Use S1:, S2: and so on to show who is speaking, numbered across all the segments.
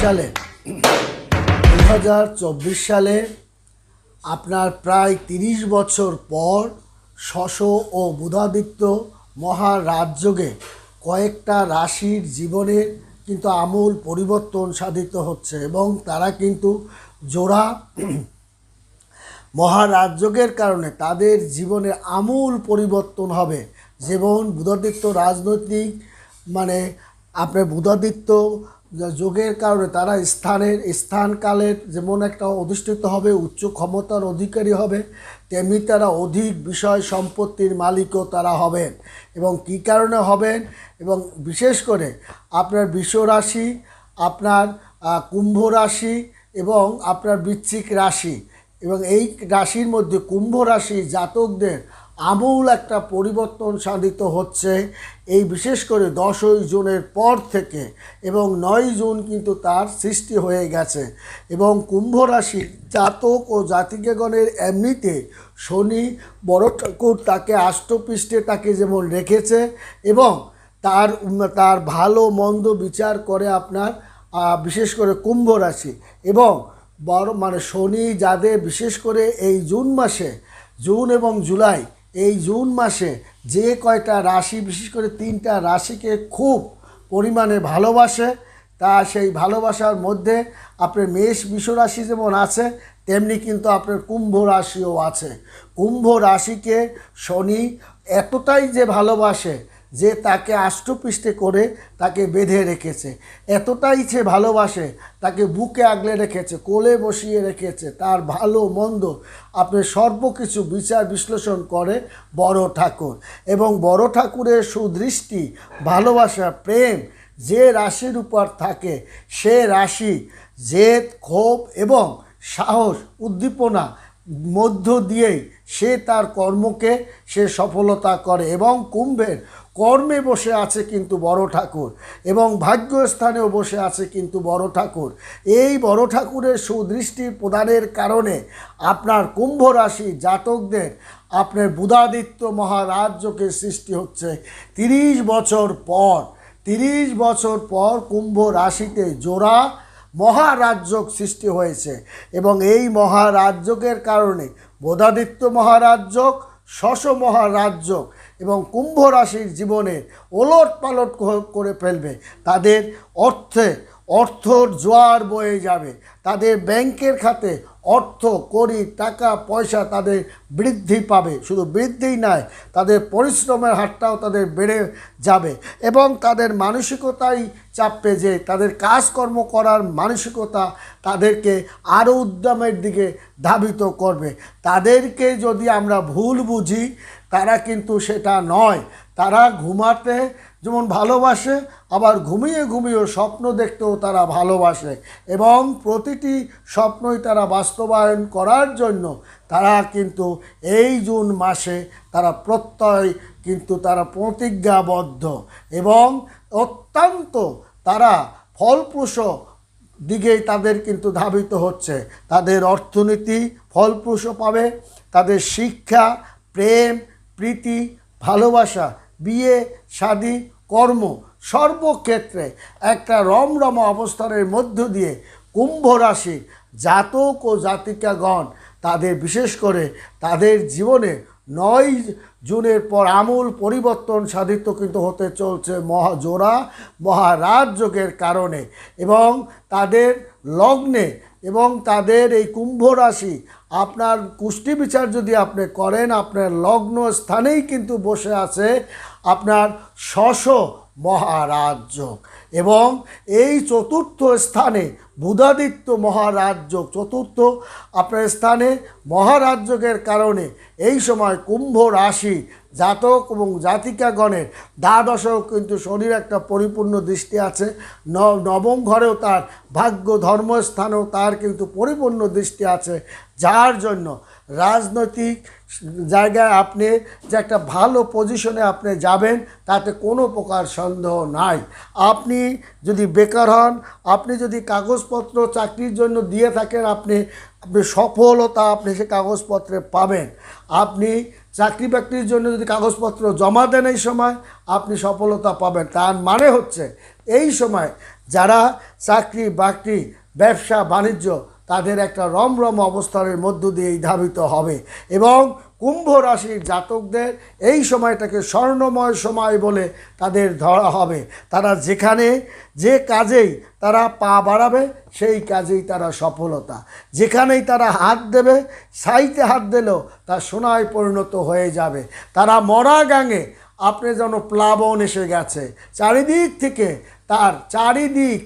S1: সালে 2024 সালে আপনার প্রায় 30 বছর পর শশ ও বুধাদিত্য মহারাজযোগে কয়েকটা রাশির জীবনের কিন্তু আমূল পরিবর্তন সাধিত হচ্ছে এবং তারা কিন্তু জোড়া মহারাজযোগের কারণে তাদের জীবনে আমূল পরিবর্তন হবে। যেমন বুধাদিত্য রাজনৈতিক আপনার বুধাদিত্য যোগের কারণে তারা স্থানকালের যেমন একটা অধিষ্ঠিত হবে, উচ্চ ক্ষমতার অধিকারী হবে, তেমনি তারা অধিক বিষয় সম্পত্তির মালিকও তারা হবেন। এবং কী কারণে হবেন, এবং বিশেষ করে আপনার বৃষ রাশি, আপনার কুম্ভ রাশি এবং আপনার বৃশ্চিক রাশি, এবং এই রাশির মধ্যে কুম্ভ রাশি জাতকদের আমূল একটা পরিবর্তন সাধিত হচ্ছে এই বিশেষ করে 10ই জুনের পর থেকে, এবং 9 জুন কিন্তু তার সৃষ্টি হয়ে গেছে। এবং কুম্ভ রাশি জাতক ও জাতিকাগণের এমনিতে শনি বড় ঠাকুর তাকে আষ্টপৃষ্ঠে তাকে যেমন রেখেছে এবং তার ভালো মন্দ বিচার করে আপনার বিশেষ করে কুম্ভ রাশি। এবং বড় শনি যাদের বিশেষ করে এই জুন মাসে, জুন এবং জুলাই, এই জুন মাসে যে কয়টা রাশি বিশেষ করে 3টা রাশিকে খুব পরিমাণে ভালোবাসে, তা সেই ভালোবাসার মধ্যে আপনার মেষ বৃষ রাশি যেমন আছে, তেমনি কিন্তু আপনার কুম্ভ রাশিও আছে। কুম্ভ রাশিকে শনি এতটাই যে ভালোবাসে যে তাকে আষ্টপৃষ্ঠে করে তাকে বেঁধে রেখেছে, এতটাই সে ভালোবাসে তাকে বুকে আগলে রেখেছে, কোলে বসিয়ে রেখেছে। তার ভালো মন্দ আপনি সর্বকিছু বিচার বিশ্লেষণ করে বড় ঠাকুর। এবং বড় ঠাকুরের সুদৃষ্টি, ভালোবাসা, প্রেম যে রাশির উপর থাকে সে রাশি জেদ, ক্ষোভ এবং সাহস, উদ্দীপনা মধ্য দিয়েই সে তার কর্মকে সে সফলতা করে। এবং কুম্ভের কর্মে বসে আছে কিন্তু বড় ঠাকুর, এবং ভাগ্যস্থানেও বসে আছে কিন্তু বড় ঠাকুর। এই বড় ঠাকুরের সুদৃষ্টি প্রদানের কারণে আপনার কুম্ভ রাশি জাতকদের আপনার বুধাদিত্য মহারাজযোগে সৃষ্টি হচ্ছে 30 বছর পর। 30 বছর পর কুম্ভ রাশিতে জোড়া মহারাজযোগ সৃষ্টি হয়েছে। এবং এই মহারাজযোগের কারণে বুধাদিত্য মহারাজযোগ, শশ মহারাজযোগ এবং কুম্ভ রাশির জীবনে ওলট পালট করে ফেলবে। তাদের অর্থর জোয়ার বয়ে যাবে, তাদের ব্যাংকের খাতে অর্থ কড়ি টাকা পয়সা তাদের বৃদ্ধি পাবে। শুধু বৃদ্ধিই নয়, তাদের পরিশ্রমের হারটাও তাদের বেড়ে যাবে। এবং তাদের মানসিকতাই চাপবে যে তাদের কাজকর্ম করার মানসিকতা তাদেরকে আরও উদ্যমের দিকে ধাবিত করবে। তাদেরকে যদি আমরা ভুল বুঝি, তারা কিন্তু সেটা নয়। তারা ঘুমাতে যেমন ভালোবাসে, আবার ঘুমিয়ে ঘুমিয়েও স্বপ্ন দেখতেও তারা ভালোবাসে, এবং প্রতিটি স্বপ্নই তারা বাস্তবায়ন করার জন্য তারা কিন্তু এই জুন মাসে তারা তারা প্রতিজ্ঞাবদ্ধ এবং অত্যন্ত তারা ফলপ্রসূ দিকেই তাদের কিন্তু ধাবিত হচ্ছে। তাদের অর্থনীতি ফলপ্রসূ পাবে, তাদের শিক্ষা, প্রেম, প্রীতি, ভালোবাসা, বিয়ে, শাদী, কর্ম সর্বক্ষেত্রে একটা রমরম অবস্থানের মধ্য দিয়ে কুম্ভ রাশির জাতক ও জাতিকাগণ তাদের বিশেষ করে তাদের জীবনে 9 জুনের পর আমূল পরিবর্তন সাধিত কিন্তু হতে চলছে জোড়া মহারাজযোগের কারণে। এবং তাদের লগ্নে এবং তাদের এই কুম্ভ রাশি আপনার কুষ্টি বিচার যদি আপনি করেন, আপনার লগ্ন স্থানেই কিন্তু বসে আছে আপনার শশ মহারাজযোগ। এবং এই চতুর্থ স্থানে বুধাদিত্য মহারাজযোগ, চতুর্থ আপনার স্থানে মহারাজযোগের কারণে এই সময় কুম্ভ রাশি জাতক এবং জাতিকাগণের দ্বাদশেও কিন্তু শনির একটা পরিপূর্ণ দৃষ্টি আছে, নবম ঘরেও তার ভাগ্য ধর্মস্থানেও তার কিন্তু পরিপূর্ণ দৃষ্টি আছে, যার জন্য রাজনৈতিক জায়গায় আপনি যে একটা ভালো পজিশনে আপনি যাবেন তাতে কোনো প্রকার সন্দেহ নাই। আপনি যদি বেকার হন, আপনি যদি কাগজ কাগজপত্র চাকরির জন্য দিয়ে থাকেন, আপনি সফলতা আপনি সে কাগজপত্রে পাবেন। আপনি চাকরি বাকরির জন্য যদি কাগজপত্র জমা দেন এই সময়, আপনি সফলতা পাবেন। তার মানে হচ্ছে এই সময় যারা চাকরি বাকরি ব্যবসা বাণিজ্য তাদের একটা রমরম অবস্থানের মধ্য দিয়েই ধাবিত হবে। এবং কুম্ভ রাশির জাতকদের এই সময়টাকে স্বর্ণময় সময় বলে তাদের ধরা হবে। তারা যেখানে যে কাজেই তারা পা বাড়াবে সেই কাজেই তারা সফলতা, যেখানেই তারা হাত দেবে সাইতে হাত দিলেও তা সোনায় পরিণত হয়ে যাবে। তারা মরা গাঙে আপনি যেন প্লাবন এসে গেছে চারিদিক থেকে, তার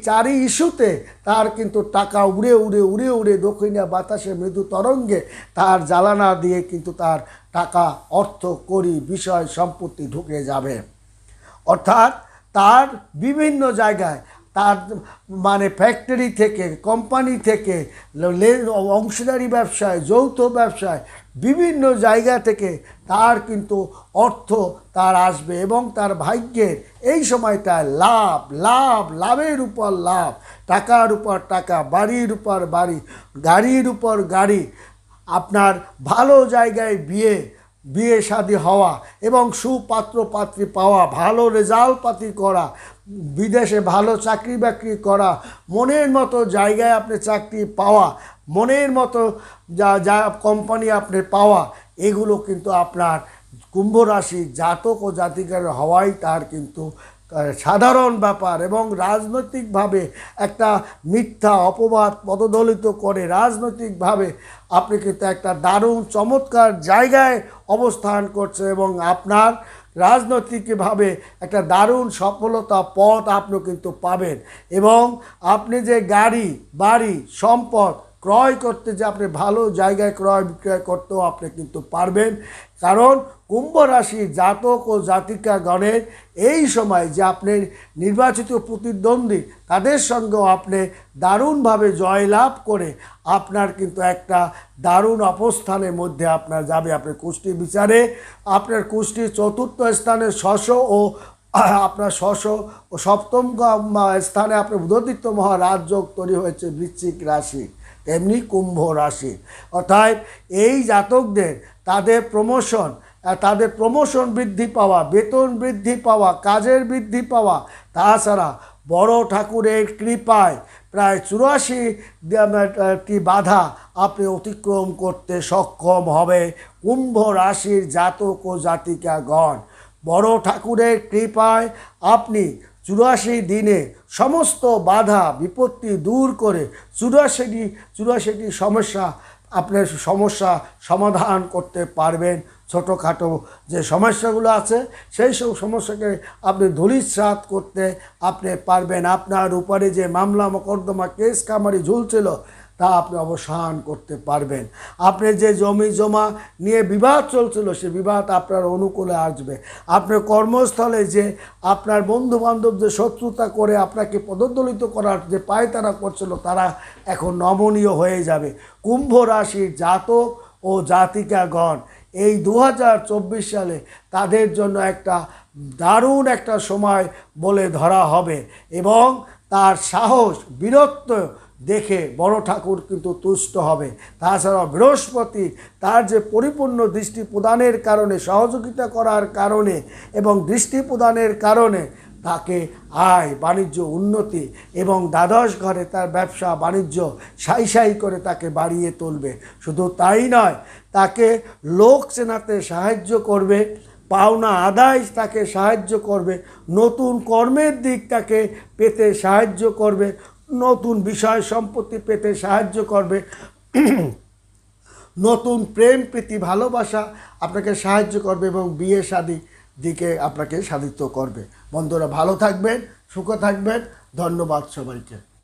S1: চারি ইস্যুতে তার কিন্তু টাকা উড়ে উড়ে উড়ে উড়ে দক্ষিণা বাতাসে মৃদু তরঙ্গে তার জ্বালানা দিয়ে কিন্তু তার টাকা অর্থ করি বিষয় সম্পত্তি ঢুকে যাবে। অর্থাৎ তার বিভিন্ন জায়গায় তার মানে ফ্যাক্টরি থেকে কোম্পানি থেকে অংশীদারি ব্যবসায় যৌথ ব্যবসায় বিভিন্ন জায়গা থেকে তার কিন্তু অর্থ তার আসবে এবং তার ভাগ্যের এই সময়টায় লাভের উপর লাভ, টাকার উপর টাকা, বাড়ির উপর বাড়ি, গাড়ির উপর গাড়ি, আপনার ভালো জায়গায় বিয়ে শাদী হওয়া এবং সুপাত্র পাত্রী পাওয়া, ভালো রেজাল্ট পাতি করা, বিদেশে ভালো চাকরি বাকরি করা, মনের মতো জায়গায় আপনি চাকরি পাওয়া, মনের মতো যা কোম্পানি আপনি পাওয়া, এগুলো কিন্তু আপনার কুম্ভ রাশি জাতক ও জাতিকার হওয়াই তার কিন্তু সাধারণ ব্যাপার। এবং রাজনৈতিকভাবে একটা মিথ্যা অপবাদ পদদলিত করে রাজনৈতিকভাবে আপনি কিন্তু একটা দারুণ চমৎকার জায়গায় অবস্থান করছে এবং আপনার রাজনৈতিকভাবে একটা দারুণ সফলতা পথ আপনি কিন্তু পাবেন। এবং আপনি যে গাড়ি বাড়ি সম্পদ ক্রয় করতে যে আপনি ভালো জায়গায় ক্রয় বিক্রয় করতেও আপনি কিন্তু পারবেন। কারণ কুম্ভ রাশির জাতক ও জাতিকাগণের এই সময় যে আপনি নির্বাচিত প্রতিদ্বন্দ্বী তাদের সঙ্গেও আপনি দারুণভাবে জয়লাভ করে আপনার কিন্তু একটা দারুণ অবস্থানের মধ্যে আপনার যাবে। আপনার কুষ্টি বিচারে আপনার কুষ্টির চতুর্থ স্থানে ও আপনার ও সপ্তম স্থানে আপনার বুধাদিত্য মহারাজযোগ তৈরি হয়েছে বৃশ্চিক রাশি, তেমনি কুম্ভ রাশি। অর্থাৎ এই জাতকদের তাদের প্রমোশন বৃদ্ধি পাওয়া, বেতন বৃদ্ধি পাওয়া, কাজের বৃদ্ধি পাওয়া, তাছাড়া বড় ঠাকুরের কৃপায় প্রায় 84টি বাধা আপনি অতিক্রম করতে সক্ষম হবে কুম্ভ রাশির জাতক ও জাতিকাগণ। বড় ঠাকুরের কৃপায় আপনি 84 দিনে সমস্ত বাধা বিপত্তি দূর করে 84টি সমস্যা সমাধান করতে পারবেন। ছোটোখাটো যে সমস্যাগুলো আছে সেই সব সমস্যাকে আপনি ধূলিসাৎ করতে আপনি পারবেন। আপনার উপরে যে মামলা মোকদ্দমা কেস কামারি ঝুলছিল তা আপনি অবসান করতে পারবেন। আপনি যে জমি জমা নিয়ে বিবাদ চলছিল সে বিবাদ আপনার অনুকূলে আসবে। আপনার কর্মস্থলে যে আপনার বন্ধুবান্ধব যে শত্রুতা করে আপনাকে পদদলিত করার যে পায়তারা করছিল তারা এখন নমনীয় হয়ে যাবে। কুম্ভ রাশির জাতক ও জাতিকাগণ এই 2024 সালে তাদের জন্য একটা দারুণ একটা সময় বলে ধরা হবে এবং তার সাহস বীরত্ব দেখে বড় ঠাকুর কিন্তু তুষ্ট হবে। তাছাড়া বৃহস্পতি তার যে পরিপূর্ণ দৃষ্টি প্রদানের কারণে, সহযোগিতা করার কারণে এবং দৃষ্টি প্রদানের কারণে তাকে আয় বাণিজ্য উন্নতি এবং দ্বাদশ ঘরে তার ব্যবসা বাণিজ্য সাই করে তাকে বাড়িয়ে তুলবে। শুধু তাই নয়, তাকে লোক চেনাতে সাহায্য করবে, পাওনা আদায় তাকে সাহায্য করবে, নতুন কর্মের দিক তাকে পেতে সাহায্য করবে, নতুন বিষয় সম্পত্তি পেতে সাহায্য করবে, নতুন প্রেম প্রীতি ভালোবাসা আপনাকে সাহায্য করবে এবং বিয়ে শাদী দিকে আপনাকে সাধিত করবে। বন্ধুরা ভালো থাকবেন, সুখে থাকবেন। ধন্যবাদ সবাইকে।